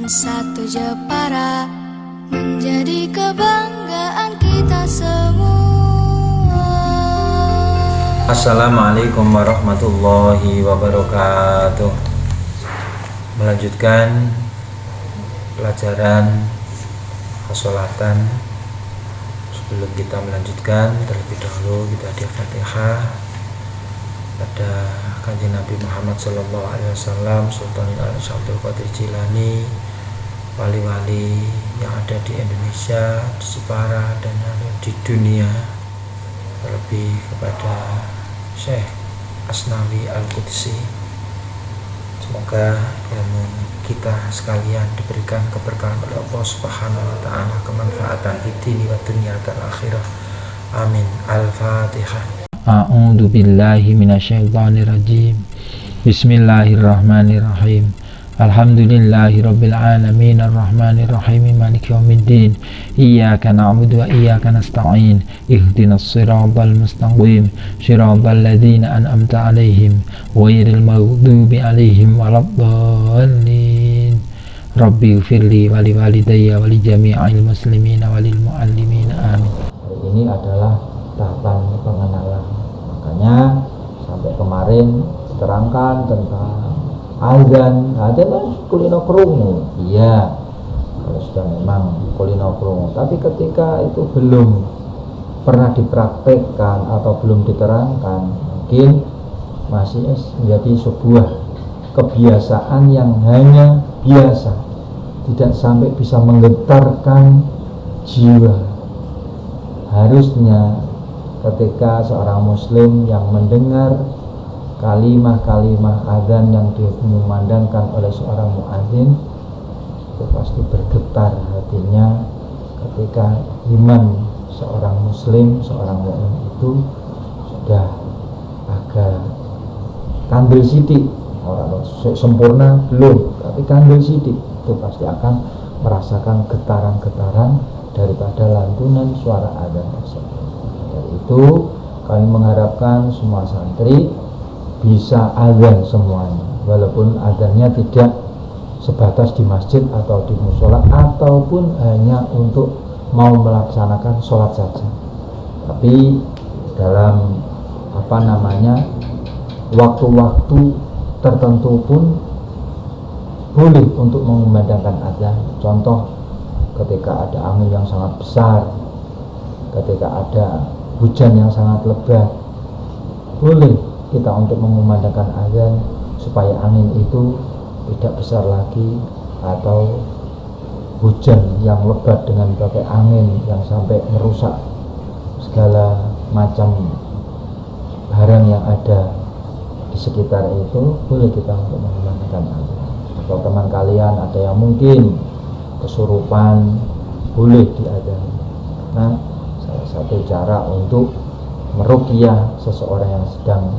satu Jepara menjadi kebanggaan kita semua. Assalamualaikum warahmatullahi wabarakatuh. Melanjutkan pelajaran kholatan. Sebelum kita melanjutkan, terlebih dahulu kita hadiah Fatihah pada Kanjeng Nabi Muhammad Sallallahu Alaihi Wasallam, Sultan Abdul Qadir Jilani, wali-wali yang ada di Indonesia, di Jepara, dan di dunia, terlebih kepada Syekh Asnawi Al-Qudsi. Semoga ilmu kita sekalian diberikan keberkahan oleh Allah Subhanahu wa Ta'ala, kemanfaatan di dini wa dunia dan akhirah. Amin. Al-Fatihah. A'udzu billahi minasyaitonir rajim. Bismillahirrahmanirrahim. Alhamdulillahi rabbil alamin arrahmanir rahim maliki yaumiddin. Iyyaka na'budu wa iyyaka nasta'in. Ihdinas siratal mustaqim. Shiratal ladzina an'amta 'alaihim ghairil maghdubi 'alaihim waladdallin. Rabbi ighfirli wa liwalidayya wa li jami'il muslimina wa lil muallimin. Amin. Hari ini adalah tahapan pengenalan. Makanya sampai kemarin diterangkan tentang azan kan kulino krungu. Iya, kalau sudah memang kulino krungu. Tapi ketika itu belum pernah dipraktekkan atau belum diterangkan, mungkin masih menjadi sebuah kebiasaan yang hanya biasa, tidak sampai bisa menggetarkan jiwa. Harusnya ketika seorang muslim yang mendengar kalimah-kalimah azan yang dikumandangkan oleh seorang muadzin, itu pasti bergetar hatinya ketika iman seorang muslim, seorang mukmin itu sudah agak kandel sidik, orang sempurna belum, tapi kandel sidik, itu pasti akan merasakan getaran-getaran daripada lantunan suara azan tersebut. Dari itu kami mengharapkan semua santri bisa azan semuanya, walaupun azannya tidak sebatas di masjid atau di musola ataupun hanya untuk mau melaksanakan sholat saja, tapi dalam waktu-waktu tertentu pun boleh untuk mengumandangkan azan. Contoh, ketika ada angin yang sangat besar, ketika ada hujan yang sangat lebat, boleh kita untuk mengumandangkan azan supaya angin itu tidak besar lagi, atau hujan yang lebat dengan berbagai angin yang sampai merusak segala macam barang yang ada di sekitar itu, boleh kita untuk mengumandangkan azan. Atau teman kalian ada yang mungkin kesurupan, boleh diadzani. Nah, salah satu cara untuk meruqyah seseorang yang sedang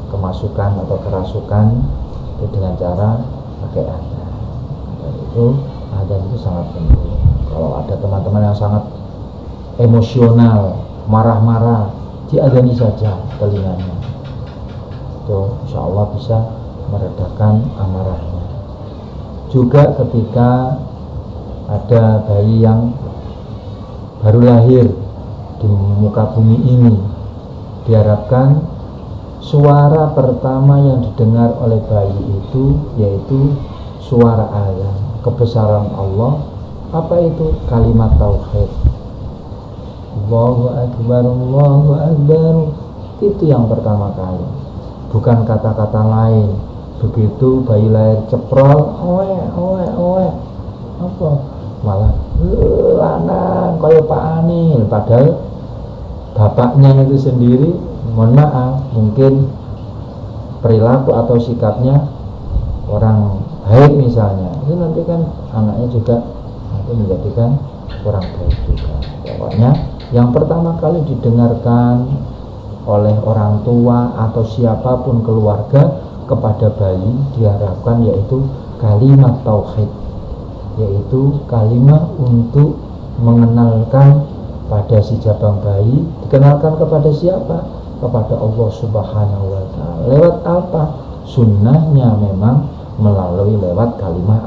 kemasukan atau kerasukan itu dengan cara pakai azan. Dan itu azan itu sangat penting. Kalau ada teman-teman yang sangat emosional, marah-marah, diadzani saja telinganya. Itu insya Allah bisa meredakan amarahnya. Juga ketika ada bayi yang baru lahir di muka bumi ini, diharapkan suara pertama yang didengar oleh bayi itu yaitu suara azan, kebesaran Allah. Apa itu? Kalimat tauhid, Allahu Akbar, Allahu Akbar. Itu yang pertama kali, bukan kata-kata lain. Begitu bayi lahir ceprol, oe, apa malah lanang kaya Pak Anil, padahal bapaknya itu sendiri, mohon maaf, mungkin perilaku atau sikapnya orang baik misalnya, itu nanti kan anaknya juga nanti menjadikan kurang baik juga. Pokoknya yang pertama kali didengarkan oleh orang tua atau siapapun keluarga kepada bayi diharapkan yaitu kalimat tauhid, yaitu kalimat untuk mengenalkan pada si jabang bayi. Dikenalkan kepada siapa? Kepada Allah Subhanahu wa Ta'ala. Lewat apa? Sunnahnya memang melalui lewat kalimat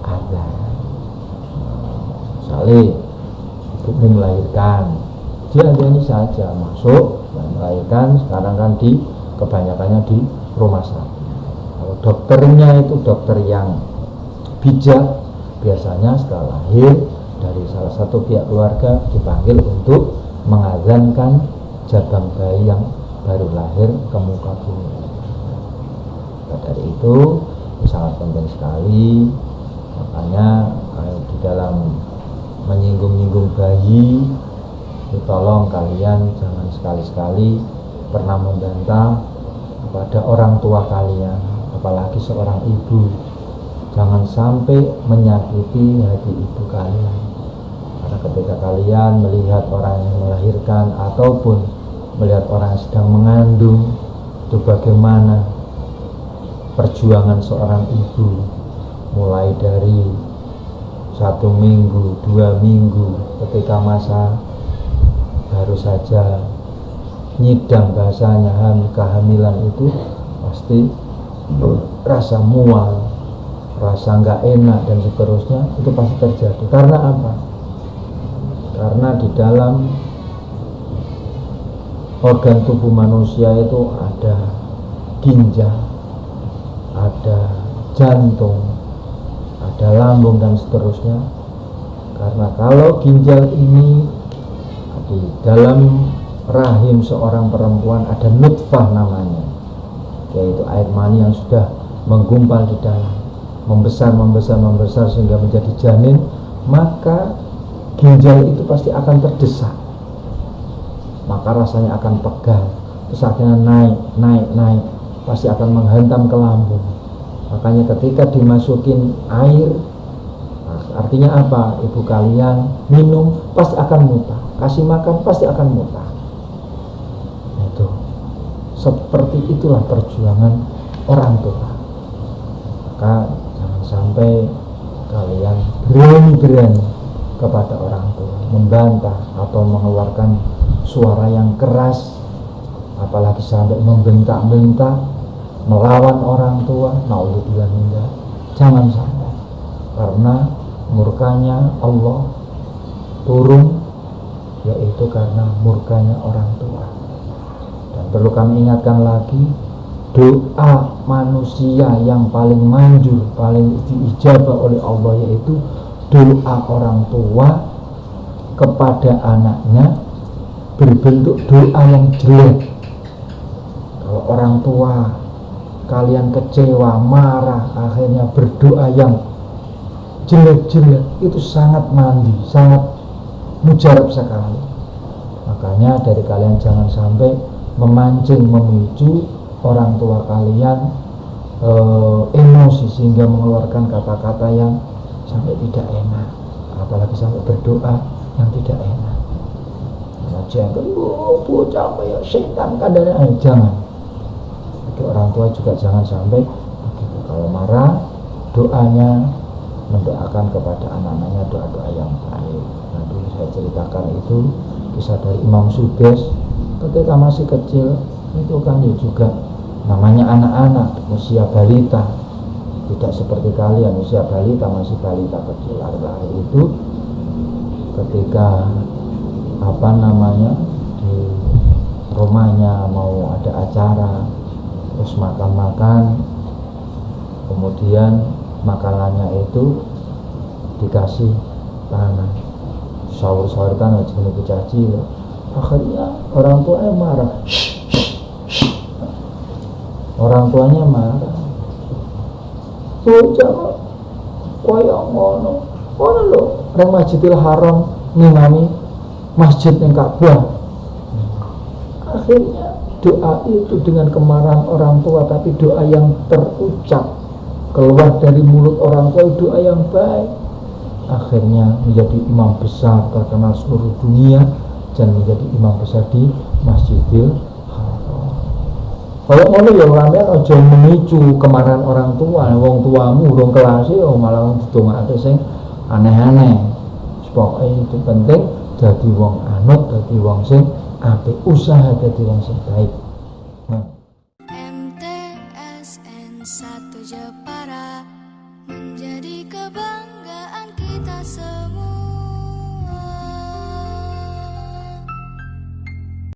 ada. Misalnya ibumu melahirkan, dia ini saja masuk melahirkan, sekarang kan kebanyakannya di rumah sakit. Kalau dokternya itu dokter yang bijak, biasanya setelah lahir dari salah satu pihak keluarga dipanggil untuk mengadzankan jabang bayi yang baru lahir ke muka bumi. Nah, dari itu sangat penting sekali. Makanya di dalam menyinggung-nyinggung bayi, tolong kalian jangan sekali-sekali pernah membantah kepada orang tua kalian, apalagi seorang ibu. Jangan sampai menyakiti hati ibu kalian, karena ketika kalian melihat orang yang melahirkan ataupun melihat orang yang sedang mengandung, itu bagaimana perjuangan seorang ibu, mulai dari 1 minggu, 2 minggu, ketika masa baru saja nyidang bahasanya kehamilan itu pasti rasa mual, rasa nggak enak dan seterusnya, itu pasti terjadi. Karena apa? Karena di dalam organ tubuh manusia itu ada ginjal, ada jantung, ada lambung dan seterusnya. Karena kalau ginjal ini di dalam rahim seorang perempuan ada nutfah namanya, yaitu air mani yang sudah menggumpal di dalam, membesar sehingga menjadi janin, maka ginjal itu pasti akan terdesak, maka rasanya akan pegal, terus akhirnya naik, pasti akan menghantam ke lambung. Makanya ketika dimasukin air, artinya apa? Ibu kalian minum pasti akan muntah, kasih makan pasti akan muntah. Itu seperti itulah perjuangan orang tua. Maka jangan sampai kalian berani kepada orang tua membantah atau mengeluarkan suara yang keras, apalagi sampai membentak-bentak, melawan orang tua. Naudzubillah min dzalik. Jangan sampai, karena murkanya Allah turun, yaitu karena murkanya orang tua. Dan perlu kami ingatkan lagi, doa manusia yang paling manjur, paling diijabah oleh Allah, yaitu doa orang tua kepada anaknya berbentuk doa yang jelek. Kalau orang tua kalian kecewa, marah, akhirnya berdoa yang jelek-jelek, itu sangat mandi, sangat mujarab sekali. Makanya dari kalian jangan sampai memancing, memicu orang tua kalian emosi sehingga mengeluarkan kata-kata yang sampai tidak enak, apalagi sampai berdoa yang tidak enak. Jangan bocah ya setan kadang, jangan. Jadi orang tua juga jangan sampai begitu. Kalau marah, doanya mendoakan kepada anak-anaknya doa-doa yang baik. Nah, dulu saya ceritakan itu kisah dari Imam Sudes ketika masih kecil. Itu kan juga namanya anak-anak, usia balita, tidak seperti kalian usia balita, masih balita kecil. Hari itu ketika di rumahnya mau ada acara, terus makan-makan, kemudian makanannya itu dikasih tanah, sahur-sahur tanah jenis kucaci. Akhirnya orang tuanya marah, orang tuanya marah. Bocah koyo ngono lho, nang Masjidil Haram ngimami masjid yang Ka'bah. Akhirnya doa itu dengan kemarahan orang tua, tapi doa yang terucap keluar dari mulut orang tua, doa yang baik, akhirnya menjadi imam besar terkenal seluruh dunia dan menjadi imam besar di Masjidil Haram. Kalau ngono ya sampean aja memicu kemarahan orang tua. Wong tuamu urung kelas ya malah didongakake sing aneh-aneh. Pokoke itu penting jadi wong anut, jadi wong sing apik, usaha jadi wong sing baik.